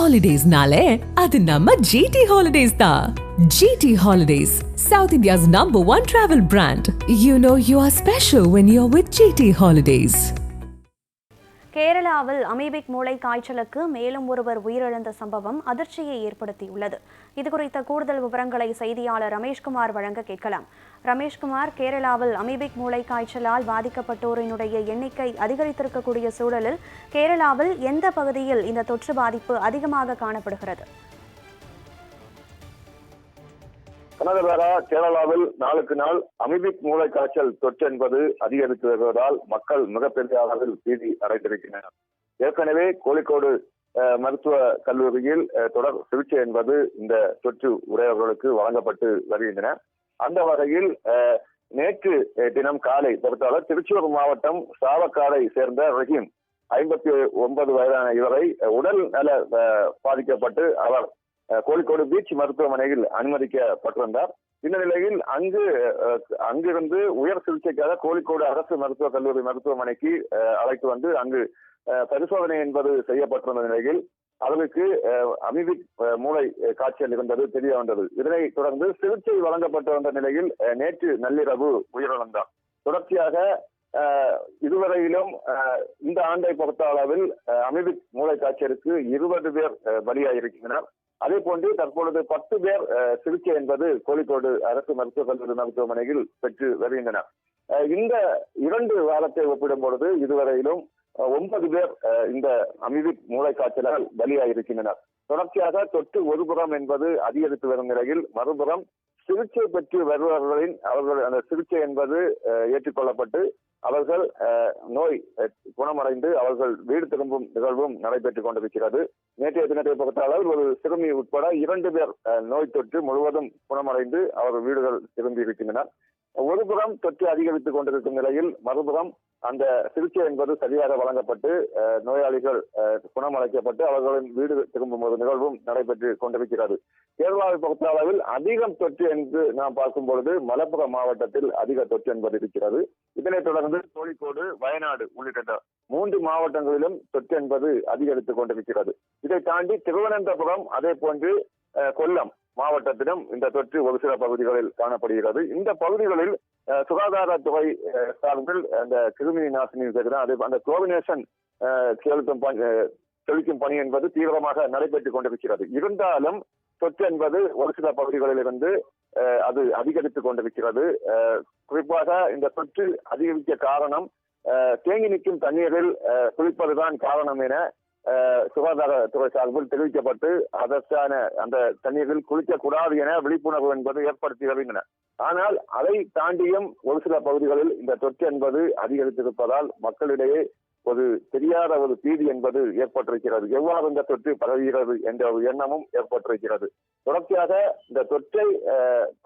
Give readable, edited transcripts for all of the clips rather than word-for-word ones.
Holidays-nale, adu namma GT Holidays da. GT Holidays, South India's #1 travel brand. You know you are special when you're with GT Holidays. கேரளாவில் amoebic மூளை காய்ச்சலுக்கு மேலும் ஒருவர் உயிரிழந்த சம்பவம் அதிர்ச்சியை ஏற்படுத்தியுள்ளது. இதுகுறித்த கூடுதல் விவரங்களை செய்தியாளர் ரமேஷ்குமார் வழங்க கேட்கலாம். ரமேஷ்குமார், கேரளாவில் அமீபிக் மூளை காய்ச்சலால் பாதிக்கப்பட்டோரினுடைய எண்ணிக்கை அதிகரித்திருக்கக்கூடிய சூழலில் கேரளாவில் எந்த பகுதியில் இந்த தொற்று பாதிப்பு அதிகமாக காணப்படுகிறது? கேரளாவில் நாளுக்கு நாள் அமீபிக் மூளை காய்ச்சல் தொற்று என்பது அதிகரித்து வருவதால் மக்கள் மிகப்பெரிய அளவில் பீதி அடைந்திருக்கின்றனர். ஏற்கனவே கோழிக்கோடு மருத்துவ கல்லூரியில் தொடர் சிகிச்சை என்பது இந்த தொற்று உடையவர்களுக்கு வழங்கப்பட்டு வருகின்றன. அந்த வகையில் நேற்று தினம் காலை பொறுத்தவரை திருச்சூர் மாவட்டம் சாவக்காடை சேர்ந்த ரஹீம் 59 வயதான இவரை உடல் நல பாதிக்கப்பட்டு அவர் கோழிக்கோடு பீச் மருத்துவமனையில் அனுமதிக்கப்பட்டிருந்தார். இந்த நிலையில் அங்கிருந்து உயர் சிகிச்சைக்காக கோழிக்கோடு அரசு மருத்துவக் கல்லூரி மருத்துவமனைக்கு அழைத்து வந்து அங்கு பரிசோதனை என்பது செய்யப்பட்டிருந்த நிலையில் அவருக்கு அமீபிக் மூளை காய்ச்சல் இருந்தது தெரிய வந்தது. இதனைத் தொடர்ந்து சிகிச்சை வழங்கப்பட்டு வந்த நிலையில் நேற்று நள்ளிரவு உயிரிழந்தார். தொடர்ச்சியாக இதுவரையிலும் இந்த ஆண்டை பொறுத்த அளவில் அமீபிக் மூளை காய்ச்சலுக்கு 20 பேர் பலியாகியிருக்கின்றனர். அதே போன்று தற்பொழுது 10 பேர் சிகிச்சை என்பது கோழிக்கோடு அரசு மருத்துவக் கல்லூரி மருத்துவமனையில் பெற்று வருகின்றனர். இந்த 2 வாரத்தை ஒப்பிடும் பொழுது இதுவரையிலும் 9 பேர் இந்த அமீபிக் மூளை காய்ச்சலால் பலியாகியிருக்கின்றனர். தொடர்ச்சியாக தொற்று ஒருபுறம் என்பது அதிகரித்து வரும் நிலையில் மறுபுறம் சிகிச்சை பெற்று வருபவர்களின் அந்த சிகிச்சை என்பது ஏற்றுக்கொள்ளப்பட்டு அவர்கள் நோய் குணமடைந்து அவர்கள் வீடு திரும்பும் நிகழ்வும் நடைபெற்றுக் கொண்டிருக்கிறது. நேற்றைய தினத்தை பொறுத்த அளவில் ஒரு சிறுமி உட்பட 2 பேர் நோய் தொற்று முழுவதும் குணமடைந்து அவர்கள் வீடுகள் திரும்பி இருக்கின்றனர். ஒருபுறம் தொற்று அதிகரித்துக் கொண்டிருக்கும் நிலையில் மறுபுறம் அந்த சிகிச்சை என்பது சரியாக வழங்கப்பட்டு நோயாளிகள் குணமடைக்கப்பட்டு அவர்களின் வீடு திரும்பும் ஒரு நிகழ்வும் நடைபெற்று கொண்டிருக்கிறது. கேரளாவை பொறுத்த அளவில் அதிகம் தொற்று என்று நாம் பார்க்கும் பொழுது மலப்புரம் மாவட்டத்தில் அதிக தொற்று என்பது இருக்கிறது. இதனைத் தொடர்ந்து கோழிக்கோடு, வயநாடு உள்ளிட்ட 3 மாவட்டங்களிலும் தொற்று என்பது அதிகரித்துக் கொண்டிருக்கிறது. இதை தாண்டி திருவனந்தபுரம் அதே போன்று கொல்லம் மாவட்டத்திலும் இந்த தொற்று ஒரு சில பகுதிகளில் காணப்படுகிறது. இந்த பகுதிகளில் சுகாதாரத்துறை சார்பில் அந்த கிருமி நாசினி அதே அந்த குளோரினேஷன் தெளிக்கும் பணி என்பது தீவிரமாக நடைபெற்றுக் கொண்டிருக்கிறது. இருந்தாலும் தொற்று என்பது ஒரு சில பகுதிகளில் இருந்து அது அதிகரித்துக் கொண்டிருக்கிறது. குறிப்பாக இந்த தொற்று அதிகரிக்க காரணம் தேங்கி நிற்கும் தண்ணீரில் குளிப்பதுதான் காரணம் என சுகாதாரத்துறை சார்பில் தெரிவிக்கப்பட்டு அதற்கான அந்த தண்ணீரில் குளிக்கக்கூடாது என விழிப்புணர்வு என்பது ஏற்படுத்தி வருகின்றன. ஆனால் அதை தாண்டியும் ஒரு சில பகுதிகளில் இந்த தொற்று என்பது அதிகரித்திருப்பதால் மக்களிடையே ஒரு தெரியாத ஒரு பீதி என்பது ஏற்பட்டிருக்கிறது. எவ்வாறு இந்த தொற்று பரவுகிறது என்ற ஒரு எண்ணமும் ஏற்பட்டிருக்கிறது. தொடர்ச்சியாக இந்த தொற்றை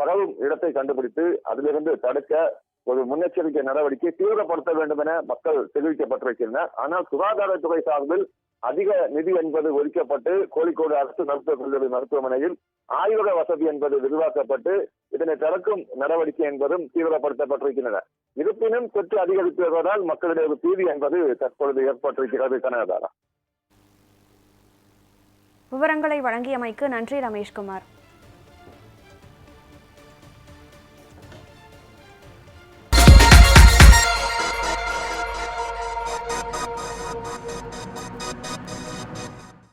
பரவும் இடத்தை கண்டுபிடித்து அதிலிருந்து தடுக்க ஒரு முன்னெச்சரிக்கை நடவடிக்கை தீவிரப்படுத்த வேண்டும் என மக்கள் தெரிவிக்கப்பட்டிருக்கின்றனர். ஆனால் சுகாதாரத்துறை சார்பில் அதிக நிதி என்பது ஒதுக்கப்பட்டு கோழிக்கோடு அரசு மருத்துவக் கல்லூரி மருத்துவமனையில் ஆய்வக வசதி என்பது விரிவாக்கப்பட்டு இதனை தடுக்கும் நடவடிக்கை என்பதும் தீவிரப்படுத்தப்பட்டிருக்கின்றன. இருப்பினும் தொற்று அதிகரித்து வருவதால் மக்களுடைய ஒரு பீதி என்பது தற்பொழுது ஏற்பட்டிருக்கிறது. கனகதாரா, விவரங்களை வழங்கியமைக்கு நன்றி ரமேஷ்குமார்.